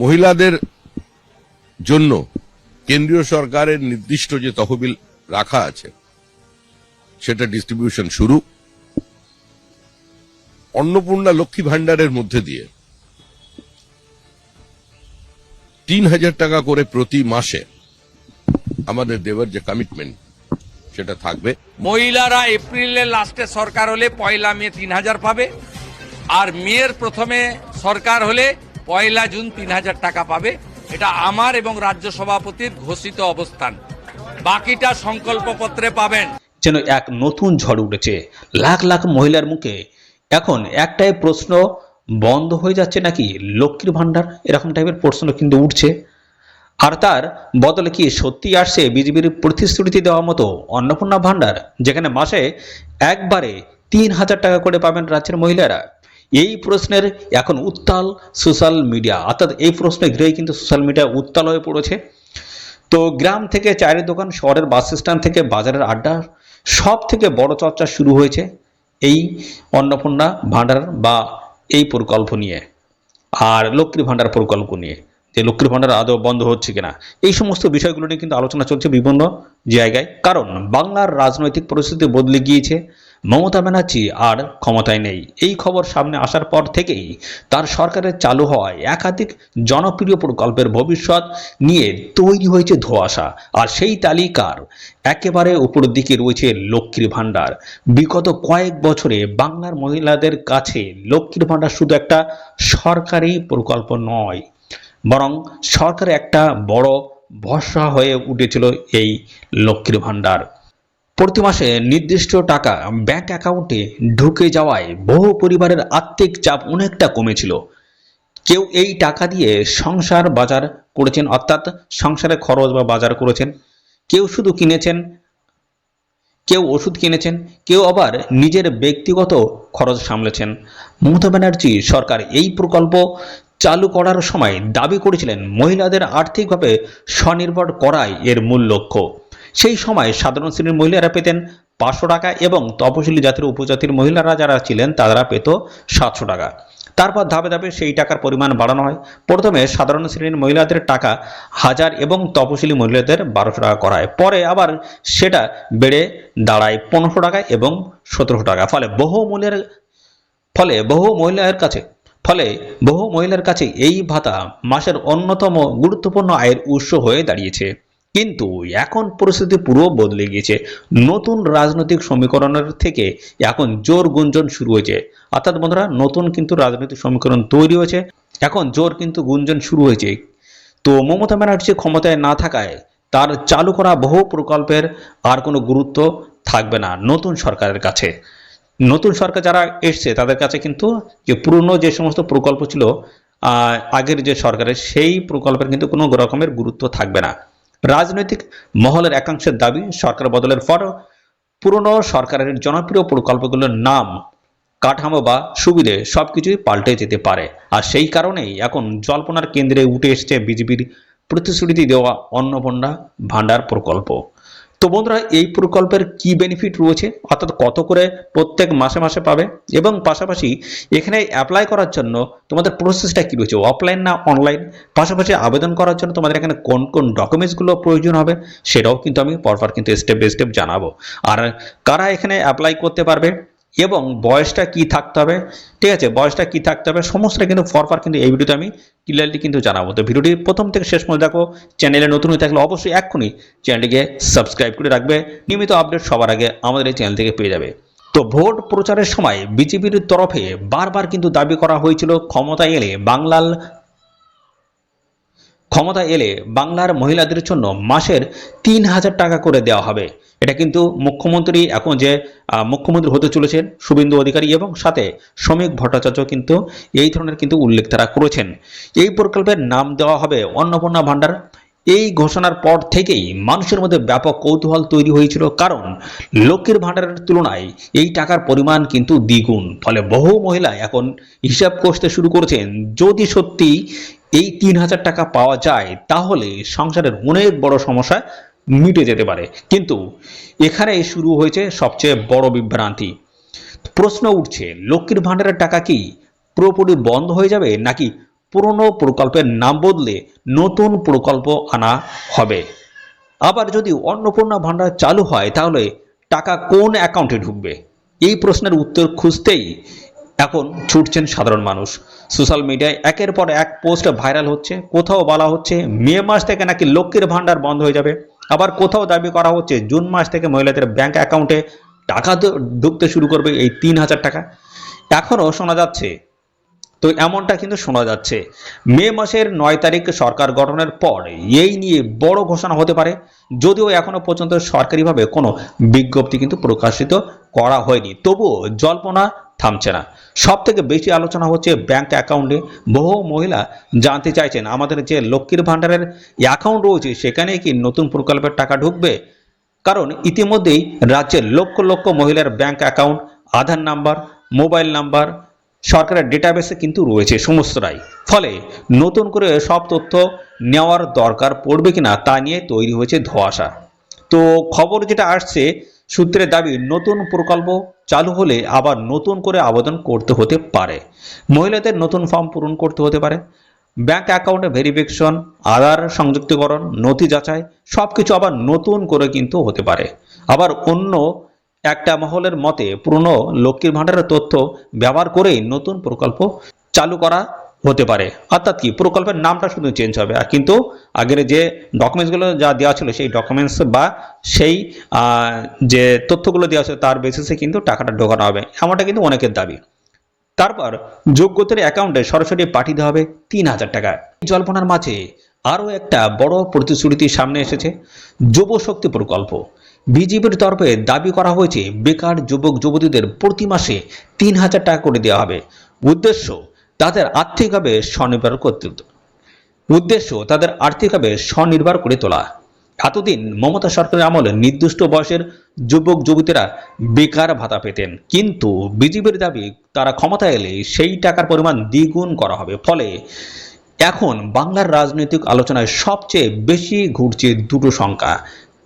মহিলাদের জন্য কেন্দ্রীয় সরকারের নির্দিষ্ট যে তহবিল রাখা আছে সেটা ডিস্ট্রিবিউশন শুরু। অন্নপূর্ণা লক্ষ্মী ভান্ডারের মধ্যে দিয়ে ৩,০০০ টাকা করে প্রতি মাসে আমাদের দেওয়ার যে কমিটমেন্ট সেটা থাকবে। মহিলারা এপ্রিলের লাস্টে সরকার হলে ১লা মে ৩,০০০ পাবে, আর মেয়ের প্রথমে সরকার হলে ১লা জুন ৩,০০০ টাকা পাবে। এটা আমার এবং রাজ্য সভাপতির ঘোষিত অবস্থান। বাকিটা সংকল্পপত্রে পাবেন। যেন এক নতুন ঝড় উঠেছে লাখ লাখ মহিলার মুখে। এখন একটাই প্রশ্ন, বন্ধ হয়ে যাচ্ছে নাকি লক্ষ্মীর ভান্ডার? এরকম টাইপের প্রশ্ন কিন্তু উঠছে। আর তার বদলে কি সত্যি আসছে বিজেপির প্রতিশ্রুতি দেওয়ার মতো অন্নপূর্ণা ভান্ডার, যেখানে মাসে একবারে ৩,০০০ টাকা করে পাবেন রাজ্যের মহিলারা? এই প্রশ্নের এখন উত্তাল সোশ্যাল মিডিয়া, অর্থাৎ এই প্রশ্ন ঘিরেই কিন্তু সোশ্যাল মিডিয়া উত্তাল হয়ে পড়েছে। তো গ্রাম থেকে চায়ের দোকান, শহরের বাস স্ট্যান্ড থেকে বাজারের আড্ডা, সব থেকে বড় চর্চা শুরু হয়েছে এই অন্নপূর্ণা ভান্ডার বা এই প্রকল্প নিয়ে, আর লক্ষ্মীর ভান্ডার প্রকল্প নিয়ে, যে লক্ষ্মীর ভান্ডার আদৌ বন্ধ হচ্ছে কিনা। এই সমস্ত বিষয়গুলো নিয়ে কিন্তু আলোচনা চলছে বিভিন্ন জায়গায়। কারণ বাংলার রাজনৈতিক পরিস্থিতি বদলে গিয়েছে, মমতা ব্যানার্জি আর ক্ষমতায় নেই। এই খবর সামনে আসার পর থেকেই তার সরকারের চালু হওয়ায় একাধিক জনপ্রিয় প্রকল্পের ভবিষ্যৎ নিয়ে তৈরি হয়েছে ধোঁয়াশা। আর সেই তালিকার একেবারে উপরের দিকে রয়েছে লক্ষ্মীর ভান্ডার। বিগত কয়েক বছরে বাংলার মহিলাদের কাছে লক্ষ্মীর ভান্ডার শুধু একটা সরকারি প্রকল্প নয়, বরং সরকারের একটা বড় ভরসা হয়ে উঠেছিল এই লক্ষ্মীর ভান্ডার। প্রতি মাসে নির্দিষ্ট টাকা ব্যাংক অ্যাকাউন্টে ঢুকে যাওয়ায় বহু পরিবারের আর্থিক চাপ অনেকটা কমেছিল। কেউ এই টাকা দিয়ে সংসার বাজার করেছেন, অর্থাৎ সংসারে খরচ বা বাজার করেছেন। কেউ শুধু কিনেছেন, কেউ ওষুধ কিনেছেন, কেউ আবার নিজের ব্যক্তিগত খরচ সামলেছেন। মমতা ব্যানার্জি সরকার এই প্রকল্প চালু করার সময় দাবি করেছিলেন মহিলাদের আর্থিকভাবে স্বনির্ভর করাই এর মূল লক্ষ্য। সেই সময় সাধারণ শ্রেণীর মহিলারা পেতেন ৫০০ টাকা এবং তপশিলি জাতির উপজাতির মহিলারা যারা ছিলেন তারা পেত ৭০০ টাকা। তারপর ধাপে ধাপে সেই টাকার পরিমাণ বাড়ানো হয়। প্রথমে সাধারণ শ্রেণীর মহিলাদের টাকা ১০০০ এবং তপশিলি মহিলাদের ১২০০ টাকা করা হয়। পরে আবার সেটা বেড়ে দাঁড়ায় ১৫০০ টাকা এবং ১৭০০ টাকা। ফলে বহু মহিলার কাছে এই ভাতা মাসের অন্যতম গুরুত্বপূর্ণ আয়ের উৎস হয়ে দাঁড়িয়েছে। কিন্তু এখন পরিস্থিতি পুরো বদলে গিয়েছে। নতুন রাজনৈতিক সমীকরণের থেকে এখন জোর গুঞ্জন শুরু হয়েছে। অর্থাৎ বন্ধুরা, নতুন কিন্তু রাজনৈতিক সমীকরণ তৈরি হয়েছে, এখন জোর কিন্তু গুঞ্জন শুরু হয়েছে। তো মমতা ব্যানার্জি ক্ষমতায় না থাকায় তার চালু করা বহু প্রকল্পের আর কোনো গুরুত্ব থাকবে না নতুন সরকারের কাছে। নতুন সরকার যারা এসছে তাদের কাছে কিন্তু যে পুরনো যে সমস্ত প্রকল্প ছিল আগের যে সরকারের, সেই প্রকল্পের কিন্তু কোনো রকমের গুরুত্ব থাকবে না। রাজনৈতিক মহলের একাংশের দাবি, সরকার বদলের পর পুরনো সরকারের জনপ্রিয় প্রকল্পগুলোর নাম, কাঠামো বা সুবিধে সবকিছুই পাল্টে যেতে পারে। আর সেই কারণেই এখন জল্পনার কেন্দ্রে উঠে এসেছে বিজেপির প্রতিশ্রুতি দেওয়া অন্নপূর্ণা ভান্ডার প্রকল্প। তো বন্ধুরা, এই প্রকল্পের কি বেনিফিট রয়েছে, অর্থাৎ কত করে প্রত্যেক মাসে মাসে পাবে, এবং পাশাপাশি এখানে অ্যাপ্লাই করার জন্য তোমাদের প্রসেসটা কি রয়েছে, অফলাইন না অনলাইন, পাশাপাশি আবেদন করার জন্য তোমাদের এখানে কোন কোন ডকুমেন্টসগুলো প্রয়োজন হবে সেটাও কিন্তু আমি পরপর কিন্তু স্টেপ বাই স্টেপ জানাবো। আর কারা এখানে অ্যাপ্লাই করতে পারবে এবং বয়সটা কি থাকতে হবে, ঠিক আছে, বয়সটা কি থাকতে হবে সমস্তটা কিন্তু পরপর কিন্তু এই ভিডিওতে আমি ক্লিয়ারলি কিন্তু জানাবো। তো ভিডিওটি প্রথম থেকে শেষ পর্যন্ত দেখো। চ্যানেলে নতুন হয়ে থাকলে অবশ্যই এক্ষুনি চ্যানেলটিকে সাবস্ক্রাইব করে রাখবে, নিয়মিত আপডেট সবার আগে আমাদের এই চ্যানেল থেকে পেয়ে যাবে। তো ভোট প্রচারের সময় বিজেপির তরফে বারবার কিন্তু দাবি করা হয়েছিল ক্ষমতায় এলে বাংলার মহিলাদের জন্য মাসের ৩,০০০ টাকা করে দেওয়া হবে। এটা কিন্তু মুখ্যমন্ত্রী, এখন যে মুখ্যমন্ত্রী হতে চলেছেন শুভেন্দু অধিকারী এবং সাথে শ্রমিক ভট্টাচার্য কিন্তু এই ধরনের কিন্তু উল্লেখ তারা করেছেন। এই প্রকল্পের নাম দেওয়া হবে অন্নপূর্ণা ভান্ডার। এই ঘোষণার পর থেকেই মানুষের মধ্যে ব্যাপক কৌতূহল তৈরি হয়েছিল, কারণ লক্ষ্মীর ভান্ডারের তুলনায় এই টাকার পরিমাণ কিন্তু দ্বিগুণ। ফলে বহু মহিলা এখন হিসাব কষতে শুরু করেছেন, যদি সত্যি এই ৩,০০০ টাকা পাওয়া যায় তাহলে সংসারের অনেক বড় সমস্যা মিটে যেতে পারে। কিন্তু এখানে শুরু হয়েছে সবচেয়ে বড় বিভ্রান্তি। প্রশ্ন উঠছে, লক্ষ্মীর ভান্ডারের টাকা কি পুরোপুরি বন্ধ হয়ে যাবে, নাকি পুরনো প্রকল্পের নাম বদলে নতুন প্রকল্প আনা হবে। আবার যদি অন্নপূর্ণা ভাণ্ডার চালু হয় তাহলে টাকা কোন অ্যাকাউন্টে ঢুকবে, এই প্রশ্নের উত্তর খুঁজতেই এখন ছুটছেন সাধারণ মানুষ। সোশ্যাল মিডিয়ায় একের পর এক পোস্ট ভাইরাল হচ্ছে। কোথাও বলা হচ্ছে মে মাস থেকে নাকি লক্ষ্মীর ভাণ্ডার বন্ধ হয়ে যাবে, আবার কোথাও দাবি করা হচ্ছে জুন মাস থেকে মহিলাদের ব্যাংক অ্যাকাউন্টে টাকা ঢুকতে শুরু করবে এই 3,000 টাকা। এখনও শোনা যাচ্ছে, তো এমনটা কিন্তু শোনা যাচ্ছে মে মাসের 9 তারিখ সরকার গঠনের পর এই নিয়ে বড় ঘোষণা হতে পারে, যদিও এখনো পর্যন্ত সরকারিভাবে কোনো বিজ্ঞপ্তি কিন্তু প্রকাশিত করা হয়নি। তবুও জল্পনা থামছে না। সব থেকে বেশি আলোচনা হচ্ছে ব্যাংক অ্যাকাউন্টে। বহু মহিলা জানতে চাইছেন আমাদের যে লক্ষ্মীর ভাণ্ডারের অ্যাকাউন্ট রয়েছে সেখানে কি নতুন প্রকল্পের টাকা ঢুকবে, কারণ ইতিমধ্যেই রাজ্যের লক্ষ লক্ষ মহিলার ব্যাংক অ্যাকাউন্ট, আধার নাম্বার, মোবাইল নাম্বার সরকারের ডেটাবেসে কিন্তু রয়েছে সমস্তটাই। ফলে নতুন করে সব তথ্য নেওয়ার দরকার পড়বে কিনা তা নিয়ে তৈরি হয়েছে ধোঁয়াশা। তো খবর যেটা আসছে, সূত্রের দাবি নতুন প্রকল্প চালু হলে আবার নতুন করে আবেদন করতে হতে পারে, মহিলাদের নতুন ফর্ম পূরণ করতে হতে পারে, ব্যাংক অ্যাকাউন্টে ভেরিফিকেশন, আধার সংযুক্তিকরণ, নথি যাচাই সবকিছু আবার নতুন করে কিন্তু হতে পারে। আবার অন্য একটা মহলের মতে পুরনো লক্ষ্মীর ভাণ্ডারের তথ্য ব্যবহার করেই নতুন প্রকল্প চালু করা হতে পারে। অর্থাৎ কি প্রকল্পের নামটা শুধু চেঞ্জ হবে, আর কিন্তু আগের যে ডকুমেন্টসগুলো যা দেওয়া ছিল সেই ডকুমেন্টস বা সেই যে তথ্যগুলো দেওয়া ছিল তার বেসিসে কিন্তু টাকাটা ঢোকানো হবে, এমনটা কিন্তু অনেকের দাবি। তারপর যোগ্যতার অ্যাকাউন্টে সরাসরি পাঠিয়ে দেওয়া হবে 3,000 টাকা। এই জল্পনার মাঝে আরও একটা বড় প্রতিশ্রুতি সামনে এসেছে, যুব শক্তি প্রকল্প। বিজেপির তরফে দাবি করা হয়েছে বেকার যুবক যুবতীদের প্রতি মাসে 3,000 টাকা করে দেওয়া হবে। উদ্দেশ্য তাদের আর্থিকভাবে স্বনির্ভর করে তোলা। এতদিন মমতা সরকারের আমলে নির্দিষ্ট বয়সের যুবক যুবতীরা বেকার ভাতা পেতেন, কিন্তু বিজেপির দাবি তারা ক্ষমতায় এলে সেই টাকার পরিমাণ দ্বিগুণ করা হবে। ফলে এখন বাংলার রাজনৈতিক আলোচনায় সবচেয়ে বেশি ঘুরছে দুটো সংখ্যা,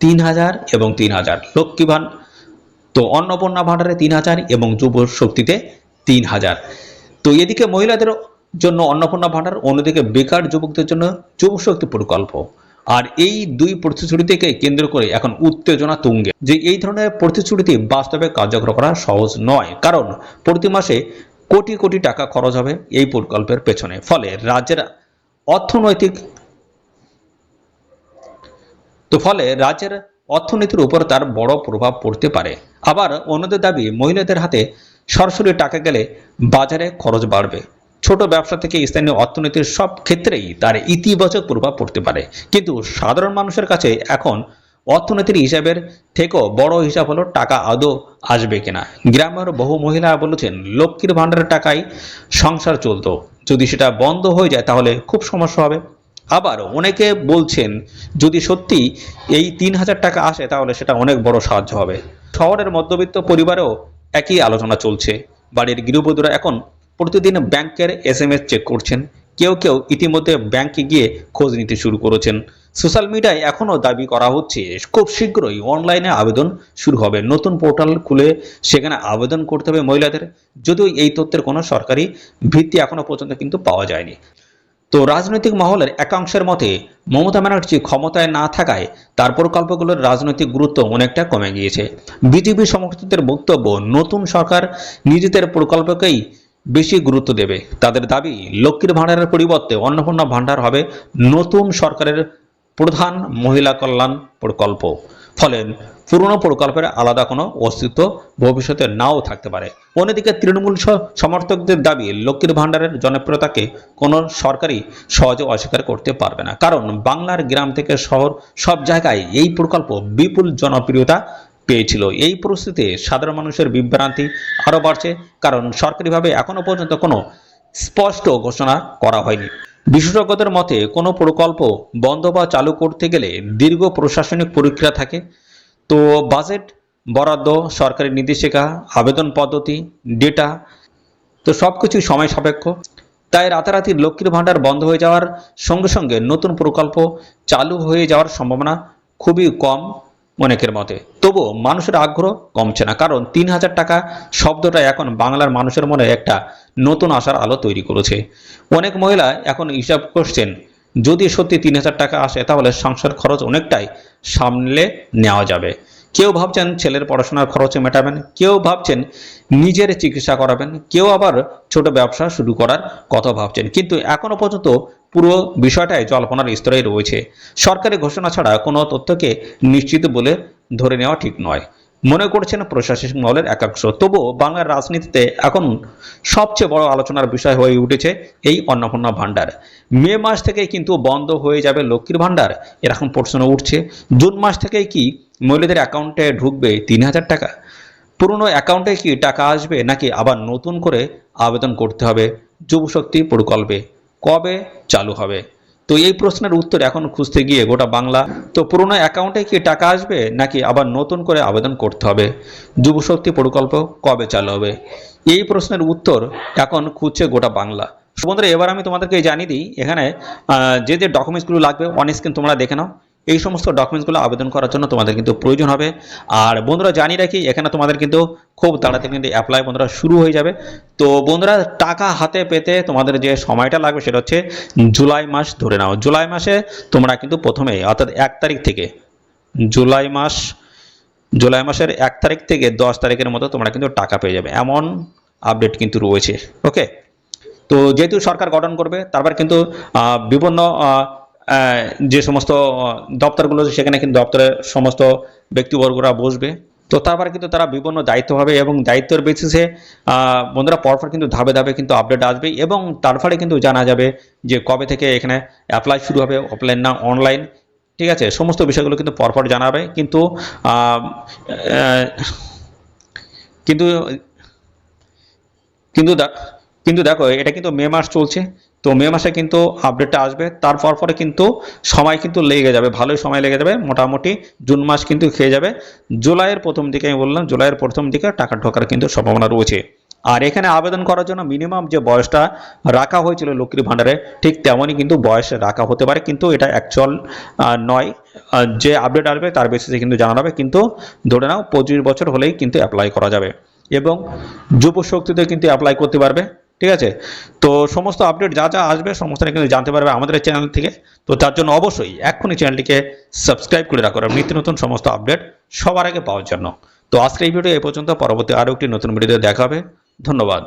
3,000 এবং 3,000। লক্ষ্মী ভাণ্ডার তো অন্নপূর্ণা ভাণ্ডারে 3,000 এবং যুব শক্তিতে 3,000। তো এদিকে মহিলাদের জন্য অন্নপূর্ণা ভাণ্ডার, অন্যদিকে বেকার যুবকদের জন্য যুব শক্তি প্রকল্প। আর এই দুই প্রতিশ্রুতিকে কেন্দ্র করে এখন উত্তেজনা তুঙ্গে, যে এই ধরনের প্রতিশ্রুতি বাস্তবে কার্যকর করা সহজ নয়, কারণ প্রতি মাসে কোটি কোটি টাকা খরচ হবে এই প্রকল্পের পেছনে। ফলে রাজ্যের অর্থনীতির উপর তার বড় প্রভাব পড়তে পারে। আবার অন্যদের দাবি মহিলাদের হাতে সরাসরি টাকা গেলে বাজারে খরচ বাড়বে, ছোট ব্যবসা থেকে স্থানীয় অর্থনীতির সব ক্ষেত্রেই তার ইতিবাচক প্রভাব পড়তে পারে। কিন্তু সাধারণ মানুষের কাছে এখন অর্থনীতির হিসাবের থেকেও বড় হিসাব হলো টাকা আদৌ আসবে কিনা। গ্রামের বহু মহিলা বলেছেন লক্ষ্মীর ভাণ্ডারের টাকায় সংসার চলতো, যদি সেটা বন্ধ হয়ে যায় তাহলে খুব সমস্যা হবে। আবার অনেকে বলছেন যদি সত্যি এই 3,000 টাকা আসে তাহলে সেটা অনেক বড় সাহায্য হবে। শহরের মধ্যবিত্ত পরিবারেও একই আলোচনা চলছে। বাড়ির গৃহবধূরা এখন প্রতিদিন ব্যাংকের SMS চেক করছেন, কেউ কেউ ইতিমধ্যে ব্যাংকে গিয়ে খোঁজ নিতে শুরু করেছেন। সোশ্যাল মিডিয়ায় এখনও দাবি করা হচ্ছে খুব শীঘ্রই অনলাইনে আবেদন শুরু হবে, নতুন পোর্টাল খুলে সেখানে আবেদন করতে হবে মহিলাদের, যদিও এই তথ্যের কোনো সরকারি ভিত্তি এখনো পর্যন্ত কিন্তু পাওয়া যায়নি। তো রাজনৈতিক মহলের একাংশের মতে মমতা ব্যানার্জি ক্ষমতায় না থাকায় তার প্রকল্পগুলোর রাজনৈতিক গুরুত্ব অনেকটা কমে গিয়েছে। বিজেপি সমর্থকদের বক্তব্য নতুন সরকার নিজেদের প্রকল্পকেই বেশি গুরুত্ব দেবে। তাদের দাবি লক্ষ্মীর ভাণ্ডারের পরিবর্তে অন্নপূর্ণা ভাণ্ডার হবে নতুন সরকারের প্রধান মহিলা কল্যাণ প্রকল্প। ফলে পুরনো প্রকল্পের আলাদা কোনো অস্তিত্ব ভবিষ্যতে নাও থাকতে পারে। অন্যদিকে তৃণমূল সমর্থকদের দাবি লক্ষ্মীর ভাণ্ডারের জনপ্রিয়তাকে কোনো সরকারই সহজে অস্বীকার করতে পারবে না, কারণ বাংলার গ্রাম থেকে শহর সব জায়গায় এই প্রকল্প বিপুল জনপ্রিয়তা পেয়েছিল। এই পরিস্থিতিতে সাধারণ মানুষের বিভ্রান্তি আরও বাড়ছে, কারণ সরকারিভাবে এখনো পর্যন্ত কোনো স্পষ্ট ঘোষণা করা হয়নি। বিশেষজ্ঞদের মতে কোনো প্রকল্প বন্ধ বা চালু করতে গেলে দীর্ঘ প্রশাসনিক প্রক্রিয়া থাকে। তো বাজেট বরাদ্দ, সরকারি নির্দেশিকা, আবেদন পদ্ধতি, ডেটা, তো সব কিছুই সময় সাপেক্ষ। তাই রাতারাতি লক্ষ্মীর ভাণ্ডার বন্ধ হয়ে যাওয়ার সঙ্গে সঙ্গে নতুন প্রকল্প চালু হয়ে যাওয়ার সম্ভাবনা খুবই কম অনেকের মতে। তবুও মানুষের আগ্রহ কমছে না, কারণ ৩,০০০ টাকা শব্দটা এখন বাংলার মানুষের মনে একটা নতুন আশার আলো তৈরি করেছে। অনেক মহিলা এখন হিসাব করছেন, যদি সত্যি ৩,০০০ টাকা আসে তাহলে সংসার খরচ অনেকটাই সামলে নেওয়া যাবে। কেউ ভাবছেন ছেলের পড়াশোনার খরচে মেটাবেন, কেউ ভাবছেন নিজের চিকিৎসা করাবেন, কেউ আবার ছোট ব্যবসা শুরু করার কথা ভাবছেন। কিন্তু এখনো পর্যন্ত পুরো বিষয়টাই জল্পনার স্তরেই রয়েছে। সরকারি ঘোষণা ছাড়া কোনো তথ্যকে নিশ্চিত বলে ধরে নেওয়া ঠিক নয়, মনে করছেন প্রশাসনিক মহলের একাংশ। তবুও বাংলার রাজনীতিতে এখন সবচেয়ে বড় আলোচনার বিষয় হয়ে উঠেছে এই অন্নপূর্ণা ভাণ্ডার। মে মাস থেকেই কিন্তু বন্ধ হয়ে যাবে লক্ষ্মীর ভাণ্ডার, এরকম প্রশ্ন উঠছে। জুন মাস থেকেই কি মহিলাদের অ্যাকাউন্টে ঢুকবে ৩,০০০ টাকা? পুরনো অ্যাকাউন্টে কি টাকা আসবে, নাকি আবার নতুন করে আবেদন করতে হবে? যুবশক্তি প্রকল্পে কবে চালু হবে? তো এই প্রশ্নের উত্তর এখন খুঁজতে গিয়ে গোটা বাংলা। তো পুরনো অ্যাকাউন্টে কি টাকা আসবে, নাকি আবার নতুন করে আবেদন করতে হবে? যুবশক্তি প্রকল্প কবে চালু হবে? এই প্রশ্নের উত্তর এখন খুঁজছে গোটা বাংলা। বন্ধুরা, এবার আমি তোমাদেরকে জানিয়ে দিই, এখানে যে যে ডকুমেন্টসগুলো লাগবে অন স্ক্রিন তোমরা দেখে নাও। এই সমস্ত ডকুমেন্টসগুলো আবেদন করার জন্য তোমাদের কিন্তু প্রয়োজন হবে। আর বন্ধুরা জানিয়ে রাখি, এখানে তোমাদের কিন্তু খুব তাড়াতাড়ি কিন্তু অ্যাপ্লাই বন্ধুরা শুরু হয়ে যাবে। তো বন্ধুরা, টাকা হাতে পেতে তোমাদের যে সময়টা লাগবে সেটা হচ্ছে জুলাই মাস ধরে নাও। জুলাই মাসে তোমরা কিন্তু প্রথমেই অর্থাৎ 1 তারিখ থেকে জুলাই মাসের 1 তারিখ থেকে 10 তারিখের মতো তোমরা কিন্তু টাকা পেয়ে যাবে, এমন আপডেট কিন্তু রয়েছে। ওকে, তো যেহেতু সরকার গঠন করবে, তারপর কিন্তু বিভিন্ন যে সমস্ত দপ্তরগুলো আছে সেখানে কিন্তু দপ্তরের সমস্ত ব্যক্তিবর্গরা বসবে। তো তারপরে কিন্তু তারা বিভিন্ন দায়িত্ব হবে এবং দায়িত্বের বেসিসে বন্ধুরা পরপর কিন্তু ধাপে ধাপে কিন্তু আপডেট আসবে এবং তারপরে কিন্তু জানা যাবে যে কবে থেকে এখানে অ্যাপ্লাই শুরু হবে, অফলাইন না অনলাইন। ঠিক আছে, সমস্ত বিষয়গুলো কিন্তু পরপর জানাবে। কিন্তু কিন্তু কিন্তু দেখো, এটা কিন্তু মে মাস চলছে, তো মে মাসে কিন্তু আপডেটটা আসবে। তারপর পরে কিন্তু সময় কিন্তু লেগে যাবে, ভালোই সময় লেগে যাবে। মোটামুটি জুন মাস কিন্তু খেয়ে যাবে। জুলাইয়ের প্রথম দিকে আমি বললাম, জুলাইয়ের প্রথম দিকে টাকা ঢোকার কিন্তু সম্ভাবনা রয়েছে। আর এখানে আবেদন করার জন্য মিনিমাম যে বয়সটা রাখা হয়েছিল লক্ষ্মীর ভাণ্ডারে, ঠিক তেমনই কিন্তু বয়স রাখা হতে পারে, কিন্তু এটা অ্যাকচুয়াল নয়। যে আপডেট আসবে তার বেসিসে কিন্তু জানানো হবে। কিন্তু ধরে নাও 25 বছর হলেই কিন্তু অ্যাপ্লাই করা যাবে এবং যুব শক্তিতে কিন্তু অ্যাপ্লাই করতে পারবে। ঠিক আছে, তো সমস্ত আপডেট যা যা আসবে সমস্তটা কিন্তু জানতে পারবে আমাদের চ্যানেল থেকে। তো তার জন্য অবশ্যই এক্ষুনি চ্যানেলটিকে সাবস্ক্রাইব করে রাখো নিত্য নতুন সমস্ত আপডেট সবার আগে পাওয়ার জন্য। তো আজকে এই ভিডিও এই পর্যন্ত, পরবর্তী আরও একটি নতুন ভিডিওতে দেখা হবে। ধন্যবাদ।